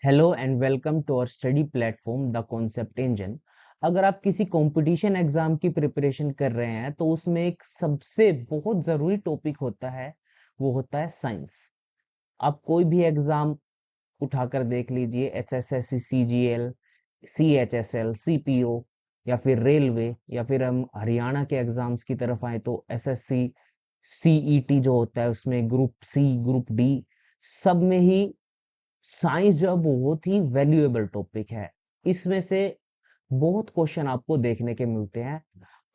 Hello and welcome to our study platform the concept engine. अगर आप किसी competition exam की प्रिपरेशन कर रहे हैं तो उसमें एक सबसे बहुत जरूरी टॉपिक होता है, वो होता है साइंस। आप कोई भी एग्जाम उठाकर देख लीजिए, एचएसएससी, सीजीएल, सीएचएसएल, सीपीओ या फिर रेलवे, या फिर हम हरियाणा के एग्जाम्स की तरफ आए तो एसएससी, सीईटी जो होता है उसमें ग्रुप सी, ग्रुप डी, सब में ही साइंस जो है बहुत ही वैल्यूएबल टॉपिक है। इसमें से बहुत क्वेश्चन आपको देखने के मिलते हैं।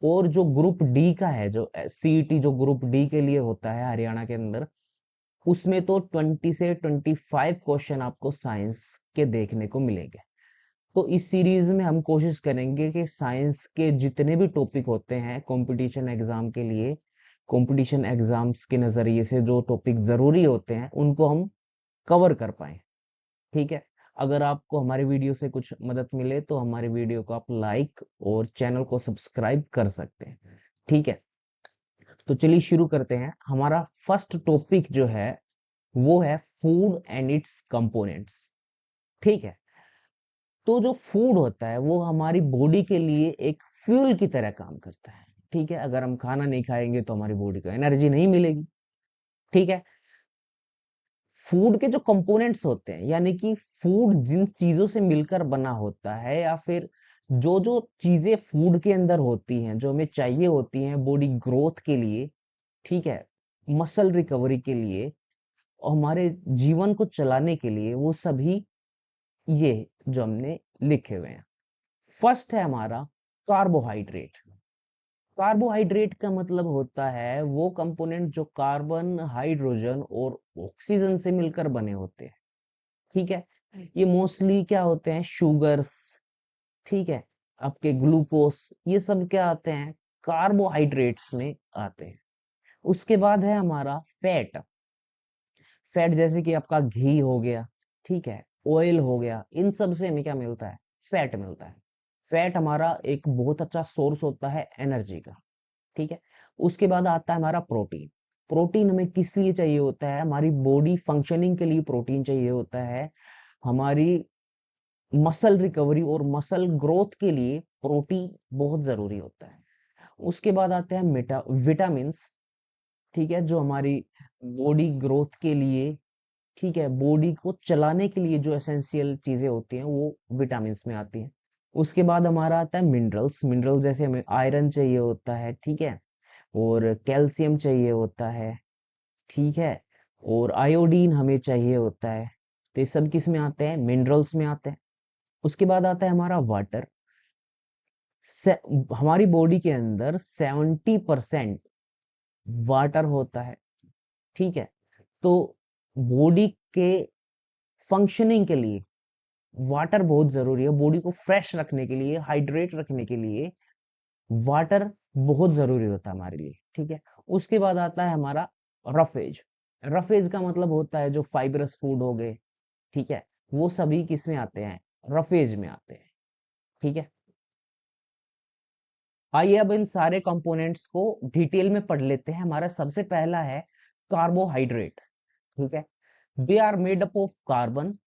और जो ग्रुप डी का है, जो सीईटी जो ग्रुप डी के लिए होता है हरियाणा के अंदर, उसमें तो 20 से 25 क्वेश्चन आपको साइंस के देखने को मिलेंगे। तो इस सीरीज में हम कोशिश करेंगे कि साइंस के जितने भी टॉपिक होते हैं कंपटीशन एग्जाम के लिए, कंपटीशन एग्जाम्स के नजरिए से जो टॉपिक जरूरी होते हैं उनको हम कवर कर पाए। ठीक है। अगर आपको हमारे वीडियो से कुछ मदद मिले तो हमारे वीडियो को आप लाइक और चैनल को सब्सक्राइब कर सकते हैं। ठीक है, तो चलिए शुरू करते हैं। हमारा फर्स्ट टॉपिक जो है वो है फूड एंड इट्स कंपोनेंट्स। ठीक है। तो जो फूड होता है वो हमारी बॉडी के लिए एक फ्यूल की तरह काम करता है। ठीक है, अगर हम खाना नहीं खाएंगे तो हमारी बॉडी को एनर्जी नहीं मिलेगी। ठीक है। फूड के जो कंपोनेंट्स होते हैं, यानी कि फूड जिन चीजों से मिलकर बना होता है, या फिर जो जो चीजें फूड के अंदर होती हैं जो हमें चाहिए होती हैं बॉडी ग्रोथ के लिए, ठीक है, मसल रिकवरी के लिए और हमारे जीवन को चलाने के लिए, वो सभी ये जो हमने लिखे हुए हैं। फर्स्ट है हमारा कार्बोहाइड्रेट। कार्बोहाइड्रेट का मतलब होता है वो कंपोनेंट जो कार्बन, हाइड्रोजन और ऑक्सीजन से मिलकर बने होते हैं। ठीक है। ये मोस्टली क्या होते हैं, शुगर्स, ठीक है, आपके ग्लूकोस, ये सब क्या आते हैं, कार्बोहाइड्रेट्स में आते हैं। उसके बाद है हमारा फैट। फैट जैसे कि आपका घी हो गया, ठीक है, ऑयल हो गया, इन सब से हमें क्या मिलता है, फैट मिलता है। फैट हमारा एक बहुत अच्छा सोर्स होता है एनर्जी का। ठीक है। उसके बाद आता है हमारा प्रोटीन। प्रोटीन हमें किस लिए चाहिए होता है, हमारी बॉडी फंक्शनिंग के लिए प्रोटीन चाहिए होता है। हमारी मसल रिकवरी और मसल ग्रोथ के लिए प्रोटीन बहुत जरूरी होता है। उसके बाद आते हैं विटामिन्स। ठीक है, जो हमारी बॉडी ग्रोथ के लिए, ठीक है, बॉडी को चलाने के लिए जो एसेंशियल चीजें होती हैं वो विटामिन्स में आती हैं। उसके बाद हमारा आता है मिनरल्स। मिनरल जैसे हमें आयरन चाहिए होता है, ठीक है, और कैल्शियम चाहिए होता है, ठीक है, और आयोडीन हमें चाहिए होता है। तो ये सब किस में आते हैं, मिनरल्स में आते हैं। उसके बाद आता है हमारा वाटर। हमारी बॉडी के अंदर 70% वाटर होता है। ठीक है। तो बॉडी के फंक्शनिंग के लिए वाटर बहुत जरूरी है। बॉडी को फ्रेश रखने के लिए, हाइड्रेट रखने के लिए वाटर बहुत जरूरी होता है हमारे लिए। ठीक है। उसके बाद आता है हमारा रफेज। रफेज का मतलब होता है जो फाइबरस फूड हो गए, ठीक है, वो सभी किस में आते हैं, रफेज में आते हैं। ठीक है। आइए अब इन सारे कंपोनेंट्स को डिटेल में पढ़ लेते हैं। हमारा सबसे पहला है कार्बोहाइड्रेट। ठीक है। They are made up of carbon,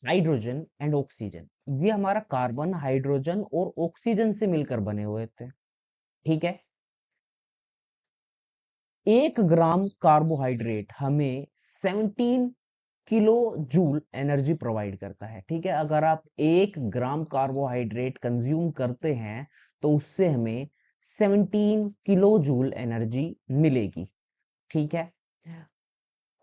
hydrogen and oxygen. ये हमारा कार्बन, हाइड्रोजन और ऑक्सीजन से मिलकर बने हुए थे। ठीक है। 1 ग्राम कार्बोहाइड्रेट हमें 17 किलो जूल एनर्जी प्रोवाइड करता है। ठीक है, अगर आप 1 ग्राम कार्बोहाइड्रेट कंज्यूम करते हैं तो उससे हमें 17 किलो जूल एनर्जी मिलेगी। ठीक है।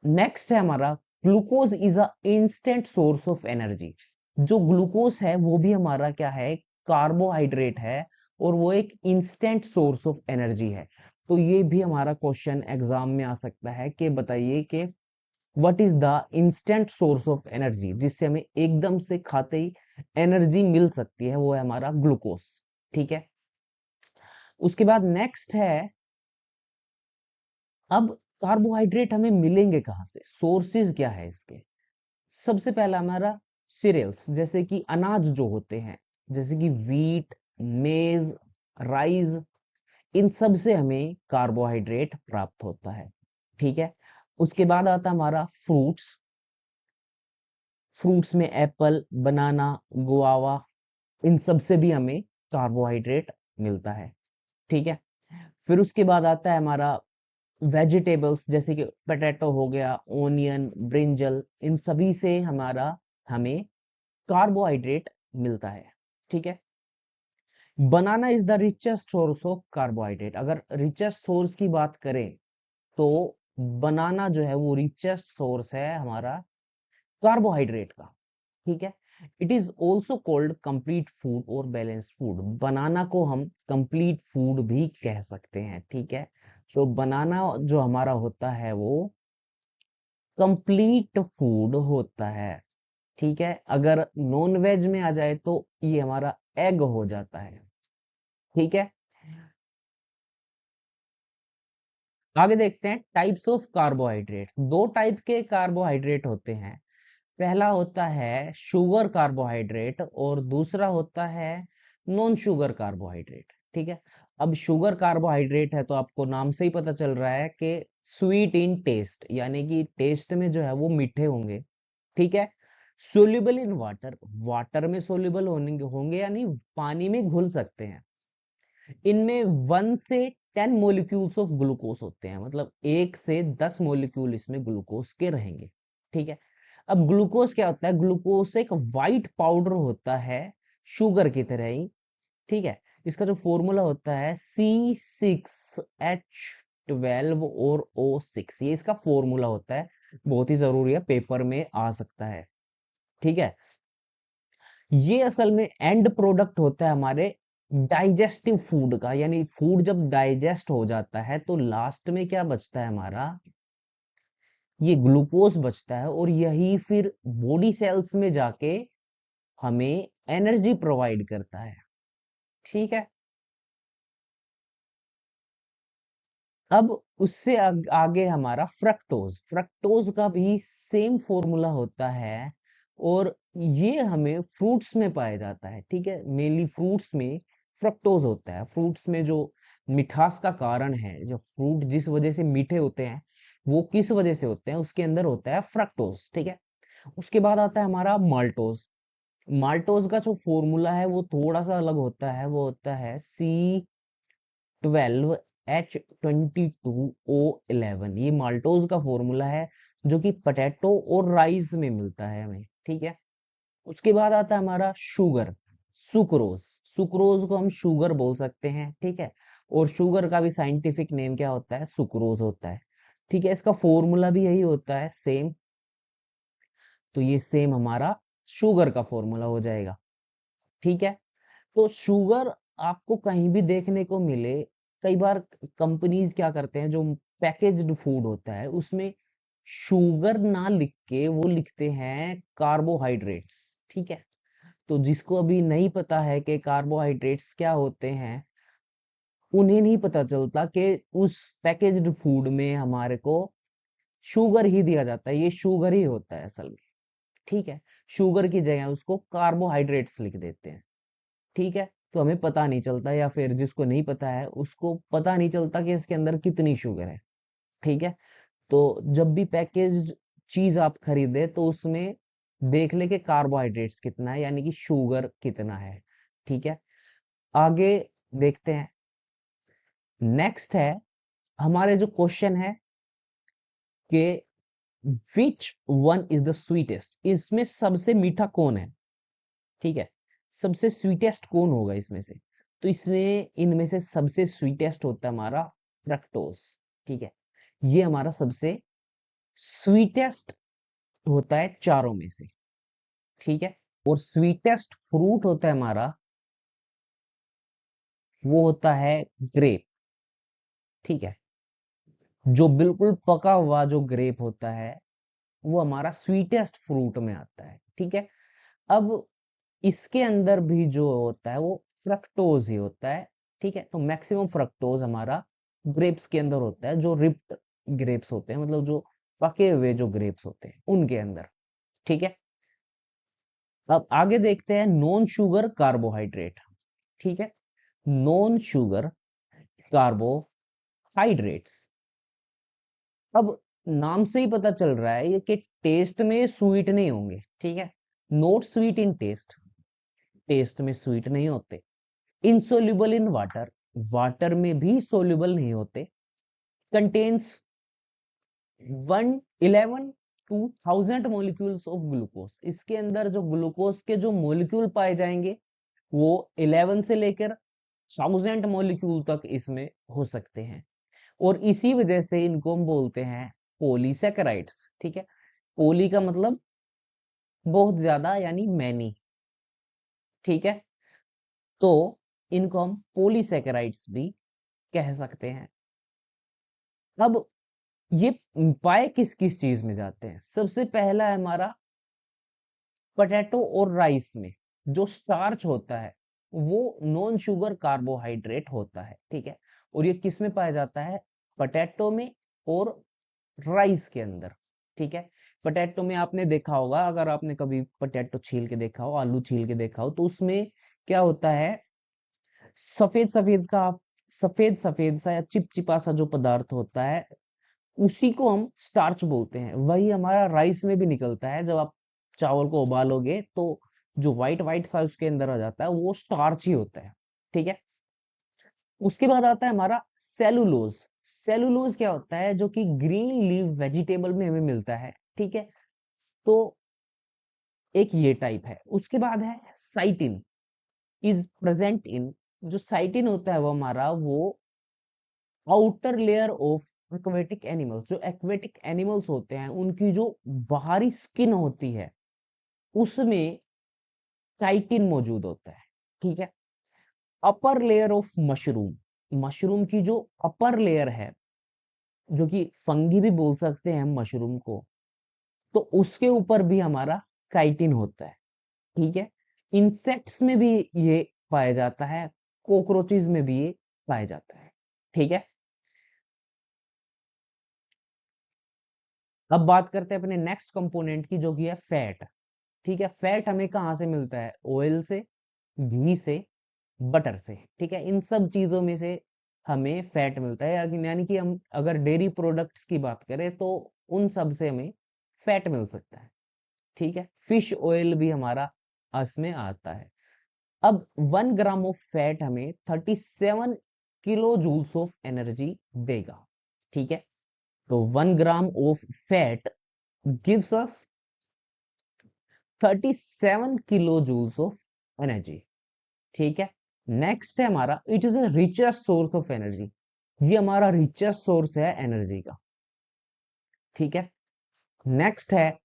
नेक्स्ट है हमारा glucose is a instant source of energy. जो ग्लूकोज है वो भी हमारा क्या है, कार्बोहाइड्रेट है, और वो एक इंस्टेंट सोर्स ऑफ एनर्जी है। तो ये भी हमारा क्वेश्चन एग्जाम में आ सकता है कि बताइए कि what is the instant source of energy, जिससे हमें एकदम से खाते ही एनर्जी मिल सकती है, वो है हमारा ग्लूकोज। ठीक है। उसके बाद नेक्स्ट है, अब कार्बोहाइड्रेट हमें मिलेंगे कहां से, सोर्सेज क्या है इसके। सबसे पहला हमारा सीरियल्स, जैसे कि अनाज जो होते हैं, जैसे कि वीट, मेज, राइस, इन सब से हमें कार्बोहाइड्रेट प्राप्त होता है। ठीक है। उसके बाद आता है हमारा फ्रूट्स। फ्रूट्स में एप्पल, बनाना, गुआवा, इन सब से भी हमें कार्बोहाइड्रेट मिलता है। ठीक है। फिर उसके बाद आता है हमारा वेजिटेबल्स, जैसे कि पोटैटो हो गया, ओनियन, ब्रिंजल, इन सभी से हमें कार्बोहाइड्रेट मिलता है। ठीक है। Banana is the richest source of carbohydrate. अगर रिचेस्ट सोर्स की बात करें तो बनाना जो है वो रिचेस्ट सोर्स है हमारा कार्बोहाइड्रेट का। ठीक है। It is also called complete food और बैलेंस्ड फूड। बनाना को हम कंप्लीट फूड भी कह सकते हैं। ठीक है। तो बनाना जो हमारा होता है वो कंप्लीट फूड होता है। ठीक है। अगर नॉन वेज में आ जाए तो ये हमारा एग हो जाता है। ठीक है। आगे देखते हैं टाइप्स ऑफ कार्बोहाइड्रेट। दो टाइप के कार्बोहाइड्रेट होते हैं। पहला होता है शुगर कार्बोहाइड्रेट और दूसरा होता है नॉन शुगर कार्बोहाइड्रेट। ठीक है। अब शुगर कार्बोहाइड्रेट है तो आपको नाम से ही पता चल रहा है कि स्वीट इन टेस्ट, यानी कि टेस्ट में जो है वो मीठे होंगे। ठीक है। सोल्यूबल इन वाटर, वाटर में सोल्यूबल होंगे यानी पानी में घुल सकते हैं। इनमें 1 से 10 मॉलिक्यूल्स ऑफ ग्लूकोज होते हैं, मतलब 1 से 10 मॉलिक्यूल इसमें ग्लूकोज के रहेंगे। ठीक है। अब ग्लूकोज क्या होता है? ग्लूकोज एक वाइट पाउडर होता है, शुगर की तरह ही। ठीक है। इसका जो फॉर्मूला होता है C6H12 और O6, ये इसका फॉर्मूला होता है। बहुत ही जरूरी है, पेपर में आ सकता है। ठीक है। ये असल में एंड प्रोडक्ट होता है हमारे डाइजेस्टिव फूड का, यानी फूड जब डाइजेस्ट हो जाता है तो लास्ट में क्या बचता है हमारा? ये ग्लूकोज बचता है और यही फिर बॉडी सेल्स में जाके हमें एनर्जी प्रोवाइड करता है। ठीक है। अब उससे आगे हमारा फ्रक्टोज। फ्रक्टोज का भी सेम फॉर्मूला होता है और ये हमें फ्रूट्स में पाया जाता है। ठीक है। मेनली फ्रूट्स में फ्रक्टोज होता है। फ्रूट्स में जो मिठास का कारण है, जो फ्रूट जिस वजह से मीठे होते हैं वो किस वजह से होते हैं, उसके अंदर होता है फ्रक्टोज। ठीक है। उसके बाद आता है हमारा माल्टोज। माल्टोज का जो फॉर्मूला है वो थोड़ा सा अलग होता है, वो होता है C12H22O11। ये माल्टोज का फॉर्मूला है जो कि पोटैटो और राइस में मिलता है हमें। ठीक है। उसके बाद आता है हमारा शुगर, सुक्रोज। सुक्रोज को हम शुगर बोल सकते हैं। ठीक है। और शुगर का भी साइंटिफिक नेम क्या होता है? सुक्रोज होता है। ठीक है। इसका फॉर्मूला भी यही होता है, सेम। तो ये सेम हमारा शुगर का फॉर्मूला हो जाएगा। ठीक है। तो शुगर आपको कहीं भी देखने को मिले, कई बार कंपनीज क्या करते हैं, जो पैकेज्ड फूड होता है उसमें शुगर ना लिख के वो लिखते हैं कार्बोहाइड्रेट्स। ठीक है। तो जिसको अभी नहीं पता है कि कार्बोहाइड्रेट्स क्या होते हैं, उन्हें नहीं पता चलता कि उस पैकेज्ड फूड में हमारे को शुगर ही दिया जाता है, ये शुगर ही होता है असल में। ठीक है। शुगर की जगह उसको कार्बोहाइड्रेट्स लिख देते हैं। ठीक है। तो हमें पता नहीं चलता, या फिर जिसको नहीं पता है उसको पता नहीं चलता कि इसके अंदर कितनी शुगर है। ठीक है। तो जब भी पैकेज्ड चीज आप खरीदे तो उसमें देख ले कि कार्बोहाइड्रेट्स कितना है, यानी कि शुगर कितना है। ठीक है। आगे देखते हैं। नेक्स्ट है हमारे जो क्वेश्चन है कि which one is the sweetest, इसमें सबसे मीठा कौन है? ठीक है। सबसे स्वीटेस्ट कौन होगा इसमें से? तो इसमें इनमें से सबसे स्वीटेस्ट होता है हमारा फ्रक्टोज। ठीक है। ये हमारा सबसे स्वीटेस्ट होता है चारों में से। ठीक है। और स्वीटेस्ट फ्रूट होता है हमारा, वो होता है ग्रेप। ठीक है। जो बिल्कुल पका हुआ जो ग्रेप होता है वो हमारा स्वीटेस्ट फ्रूट में आता है। ठीक है। अब इसके अंदर भी जो होता है वो फ्रक्टोज ही होता है। ठीक है। तो मैक्सिमम फ्रक्टोज हमारा ग्रेप्स के अंदर होता है, जो रिप्ड ग्रेप्स होते हैं, मतलब जो पके हुए जो ग्रेप्स होते हैं उनके अंदर। ठीक है। अब आगे देखते हैं नॉन शुगर कार्बोहाइड्रेट। ठीक है। Non sugar carbohydrates. अब नाम से ही पता चल रहा है ये कि टेस्ट में स्वीट नहीं होंगे, ठीक है। Not sweet in taste, taste में स्वीट नहीं होते। इनसोल्यूबल इन वाटर, वाटर में भी सोल्यूबल नहीं होते। Contains 111 to 1000 molecules of glucose, इसके अंदर जो ग्लूकोज के जो मॉलिक्यूल पाए जाएंगे वो 11 से लेकर 1000 मॉलिक्यूल तक इसमें हो सकते हैं। और इसी वजह से इनको हम बोलते हैं पॉलीसैकेराइड्स, ठीक है। पोली का मतलब बहुत ज्यादा यानी मैनी, ठीक है। तो इनको हम पॉलीसैकेराइड्स भी कह सकते हैं। अब ये पाए किस किस चीज में जाते हैं? सबसे पहला है हमारा पोटैटो और राइस में जो स्टार्च होता है वो नॉन शुगर कार्बोहाइड्रेट होता है, ठीक है। और ये किस में पाया जाता है? पोटैटो में और राइस के अंदर, ठीक है। पोटैटो में आपने देखा होगा, अगर आपने कभी पोटैटो छील के देखा हो, आलू छील के देखा हो, तो उसमें क्या होता है, सफेद सफेद का, सफेद सफेद सा या चिपचिपा सा जो पदार्थ होता है, उसी को हम स्टार्च बोलते हैं। वही हमारा राइस में भी निकलता है। जब आप चावल को उबालोगे तो जो व्हाइट व्हाइट सा उसके अंदर आ जाता है वो स्टार्च ही होता है, ठीक है। उसके बाद आता है हमारा सेलुलोज। सेलुलोज क्या होता है? जो कि ग्रीन लीफ वेजिटेबल में हमें मिलता है, ठीक है। तो एक ये टाइप है। उसके बाद है साइटिन इज प्रेजेंट इन, जो साइटिन होता है वो हमारा वो outer layer of aquatic animals, जो एक्वेटिक एनिमल्स होते हैं उनकी जो बाहरी स्किन होती है उसमें काइटिन मौजूद होता है, ठीक है। Upper layer of mushroom, mushroom की जो अपर लेयर है, जो कि फंगी भी बोल सकते हैं हम मशरूम को, तो उसके ऊपर भी हमारा काइटिन होता है, ठीक है। इंसेक्ट्स में भी ये पाया जाता है, कॉकरोचेस में भी ये पाया जाता है, ठीक है। अब बात करते हैं अपने नेक्स्ट कंपोनेंट की, जो कि है फैट, ठीक है। फैट हमें कहाँ से मिलता है? ऑयल से, घी से, बटर से, ठीक है। इन सब चीजों में से हमें फैट मिलता है। यानी कि हम अगर डेयरी प्रोडक्ट्स की बात करें तो उन सब से हमें फैट मिल सकता है, ठीक है। फिश ऑयल भी हमारा इसमें आता है। अब 1 ग्राम ऑफ फैट हमें 37 किलो जूल्स ऑफ एनर्जी देगा, ठीक है। तो 1 gram of fat gives us 37 kilo joules of energy, ठीक है। नेक्स्ट है हमारा, it is a richest source of energy. ये हमारा रिचेस्ट सोर्स है एनर्जी का, ठीक है। नेक्स्ट है,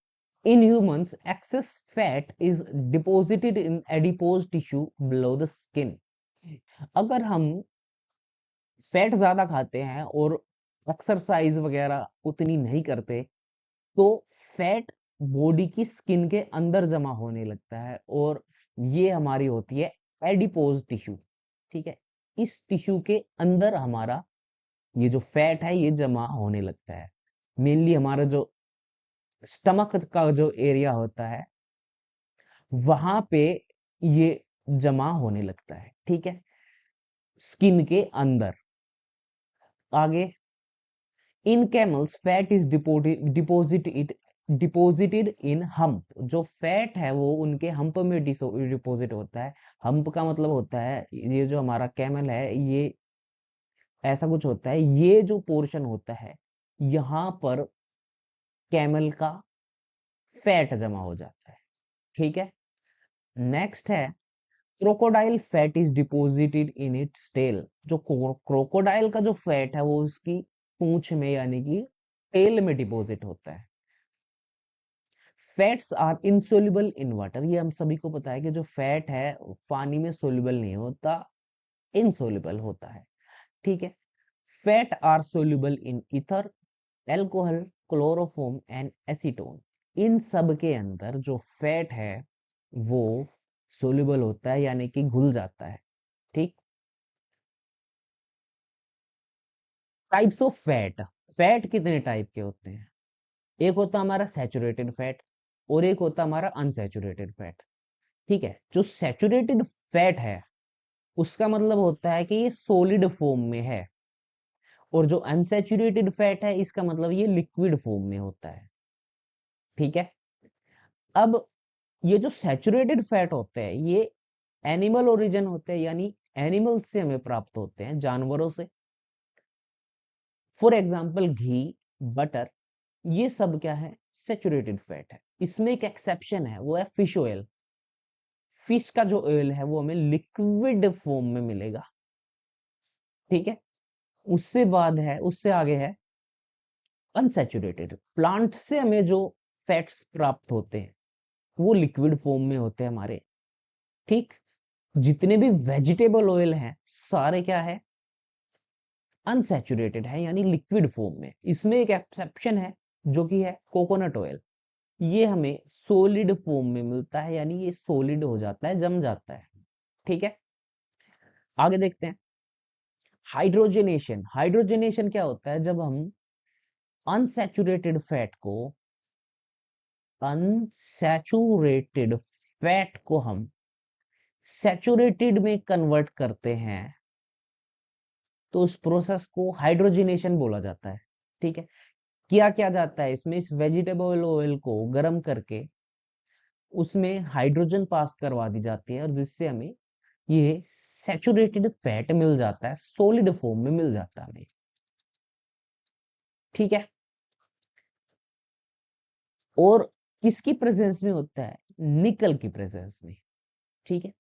in humans access fat is deposited in adipose tissue below the skin. अगर हम फैट ज्यादा खाते हैं और एक्सरसाइज वगैरह उतनी नहीं करते तो फैट बॉडी की स्किन के अंदर जमा होने लगता है और ये हमारी होती है एडिपोज टिश्यू, ठीक है। इस टिश्यू के अंदर हमारा ये जो फैट है ये जमा होने लगता है। मेनली हमारा जो स्टमक का जो एरिया होता है वहां पे ये जमा होने लगता है, ठीक है, स्किन के अंदर। आगे, in camels fat is deposited in hump. जो फैट है वो उनके हम्प में डिपोजिट होता है। हम्प का मतलब होता है, ये जो हमारा कैमल है ये ऐसा कुछ होता है, ये जो पोर्शन होता है यहाँ पर कैमल का फैट जमा हो जाता है, ठीक है। नेक्स्ट है, crocodile fat is deposited in its tail. जो क्रोकोडाइल का जो फैट है वो उसकी पूंछ में यानी कि टेल में डिपोजिट होता है। Fats are insoluble in water. ये हम सभी को पता है कि जो फैट है पानी में सोल्यूबल नहीं होता, इनसोल्यूबल होता है, ठीक है। Fat are soluble in ether, alcohol, chloroform and acetone. इन सब के अंदर जो फैट है वो सोल्यूबल होता है यानी कि घुल जाता है, ठीक। Types of fat. फैट कितने टाइप के होते हैं? एक होता है हमारा सैचुरेटेड फैट और एक होता है हमारा अनसैचुरेटेड फैट, ठीक है। जो सैचुरेटेड फैट है उसका मतलब होता है कि ये सॉलिड फॉर्म में है और जो अनसैचुरेटेड फैट है इसका मतलब ये लिक्विड फॉर्म में होता है। ठीक है, अब ये जो सैचुरेटेड फैट होते हैं ये एनिमल ओरिजिन होते हैं, यानी एनिमल से हमें प्राप्त होते हैं, जानवरों से। फॉर एग्जाम्पल घी, बटर, ये सब क्या है, सैचुरेटेड फैट है। इसमें एक एक्सेप्शन है, वो है फिश ऑयल। फिश का जो ऑयल है वो हमें लिक्विड फॉर्म में मिलेगा। ठीक है, उससे बाद है, उससे आगे है अनसैचुरेटेड। प्लांट से हमें जो फैट्स प्राप्त होते हैं वो लिक्विड फॉर्म में होते हैं हमारे। ठीक, जितने भी वेजिटेबल ऑयल हैं सारे क्या है, अनसैचुरेटेड है, यानी लिक्विड फॉर्म में। इसमें एक एक्सेप्शन है जो कि है कोकोनट ऑयल। ये हमें सॉलिड फॉर्म में मिलता है, यानी ये सॉलिड हो जाता है, जम जाता है। ठीक है, आगे देखते हैं हाइड्रोजनेशन। हाइड्रोजनेशन क्या होता है, जब हम अनसैचुरेटेड फैट को अनसैचुरेटेड फैट को हम सैचुरेटेड में कन्वर्ट करते हैं तो उस प्रोसेस को हाइड्रोजनेशन बोला जाता है। ठीक है, किया क्या जाता है इसमें, इस वेजिटेबल ऑयल को गर्म करके उसमें हाइड्रोजन पास करवा दी जाती है और जिससे हमें ये सैचुरेटेड फैट मिल जाता है, सॉलिड फॉर्म में मिल जाता है हमें। ठीक है, और किसकी प्रेजेंस में होता है, निकल की प्रेजेंस में। ठीक है,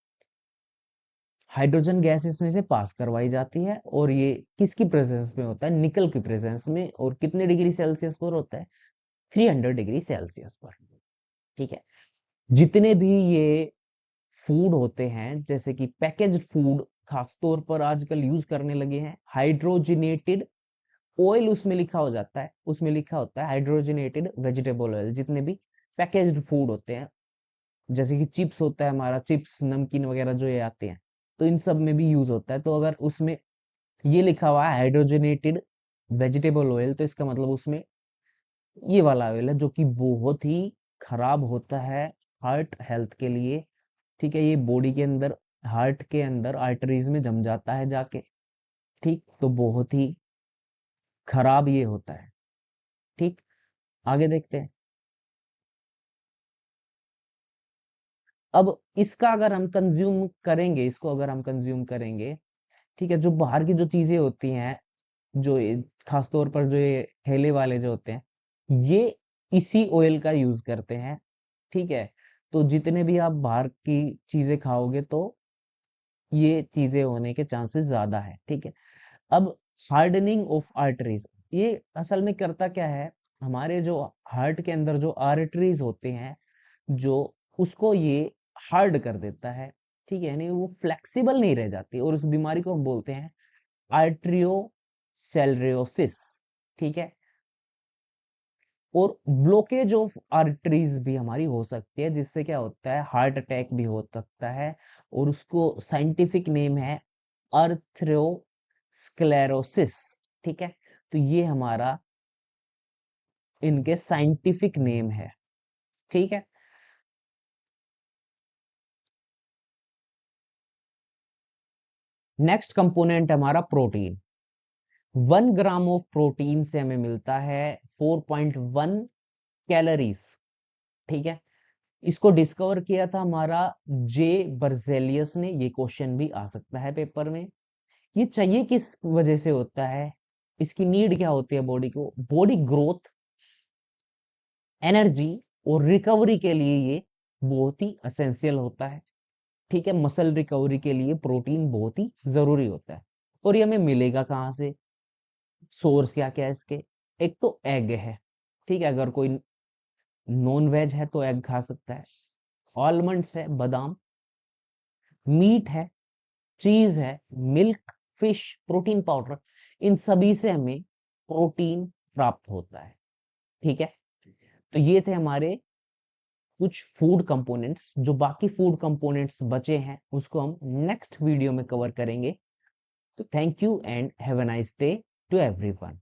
हाइड्रोजन गैस इसमें से पास करवाई जाती है और ये किसकी प्रेजेंस में होता है, निकल की प्रेजेंस में। और कितने डिग्री सेल्सियस पर होता है, 300 डिग्री सेल्सियस पर। ठीक है, जितने भी ये फूड होते हैं जैसे कि पैकेज्ड फूड खासतौर पर आजकल यूज करने लगे हैं, हाइड्रोजनेटेड ऑयल उसमें लिखा हो जाता है, उसमें लिखा होता है हाइड्रोजनेटेड वेजिटेबल ऑयल। जितने भी पैकेज्ड फूड होते हैं जैसे कि चिप्स होता है हमारा, चिप्स नमकीन वगैरह जो ये आते हैं, तो इन सब में भी यूज होता है। तो अगर उसमें ये लिखा हुआ है हाइड्रोजनेटेड वेजिटेबल ऑयल तो इसका मतलब उसमें ये वाला ऑयल है जो कि बहुत ही खराब होता है हार्ट हेल्थ के लिए। ठीक है, ये बॉडी के अंदर, हार्ट के अंदर आर्टरीज में जम जाता है जाके। ठीक, तो बहुत ही खराब ये होता है। ठीक, आगे देखते हैं। अब इसका अगर हम कंज्यूम करेंगे, इसको अगर हम कंज्यूम करेंगे, ठीक है, जो बाहर की जो चीजें होती हैं, जो खासतौर पर जो ये ठेले वाले जो होते हैं ये इसी ऑयल का यूज करते हैं। ठीक है, तो जितने भी आप बाहर की चीजें खाओगे तो ये चीजें होने के चांसेस ज्यादा है। ठीक है, अब हार्डनिंग ऑफ आर्टरीज, ये असल में करता क्या है, हमारे जो हार्ट के अंदर जो आर्टरीज होते हैं जो, उसको ये हार्ड कर देता है। ठीक है, यानी वो फ्लेक्सिबल नहीं रह जाती और उस बीमारी को हम बोलते हैं आर्ट्रियोसेलरोसिस। ठीक है, और ब्लॉकेज ऑफ आर्टरीज भी हमारी हो सकती है जिससे क्या होता है, हार्ट अटैक भी हो सकता है। और उसको साइंटिफिक नेम है अर्थ्रोस्क्लेरोसिस। ठीक है, तो ये हमारा इनके साइंटिफिक नेम है। ठीक है, नेक्स्ट कंपोनेंट हमारा प्रोटीन। 1 ग्राम ऑफ प्रोटीन से हमें मिलता है 4.1 कैलोरीज। ठीक है, इसको डिस्कवर किया था हमारा जे बर्जेलियस ने। ये क्वेश्चन भी आ सकता है पेपर में। ये चाहिए किस वजह से होता है, इसकी नीड क्या होती है बॉडी को, बॉडी ग्रोथ, एनर्जी और रिकवरी के लिए ये बहुत ही असेंशियल होता है। ठीक है, मसल रिकवरी के लिए प्रोटीन बहुत ही जरूरी होता है। और ये हमें मिलेगा कहाँ से, सोर्स क्या क्या है इसके, एक तो एग है। ठीक है, अगर कोई नॉन वेज है तो एग खा सकता है। ऑलमंड्स है, बादाम, मीट है, चीज है, मिल्क, फिश, प्रोटीन पाउडर, इन सभी से हमें प्रोटीन प्राप्त होता है। ठीक है, तो ये थे हमारे कुछ फूड कंपोनेंट्स। जो बाकी फूड कंपोनेंट्स बचे हैं उसको हम नेक्स्ट वीडियो में कवर करेंगे। तो thank you and have a nice day to everyone.